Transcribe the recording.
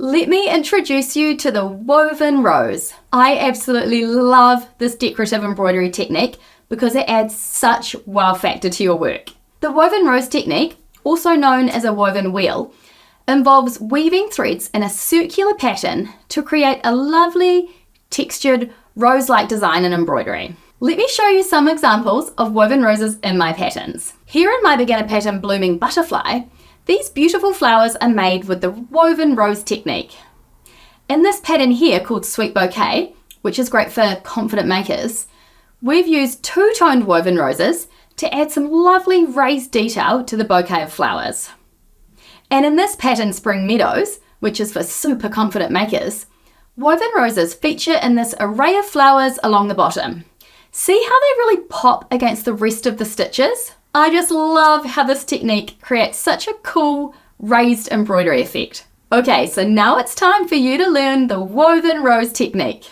Let me introduce you to the woven rose. I absolutely love this decorative embroidery technique because it adds such wow factor to your work. The woven rose technique, also known as a woven wheel, involves weaving threads in a circular pattern to create a lovely textured rose-like design in embroidery. Let me show you some examples of woven roses in my patterns. Here in my beginner pattern Blooming Butterfly, these beautiful flowers are made with the woven rose technique. In this pattern here called Sweet Bouquet, which is great for confident makers, we've used two-toned woven roses to add some lovely raised detail to the bouquet of flowers. And in this pattern Spring Meadows, which is for super confident makers, woven roses feature in this array of flowers along the bottom. See how they really pop against the rest of the stitches? I just love how this technique creates such a cool raised embroidery effect. Okay, so now it's time for you to learn the woven rose technique.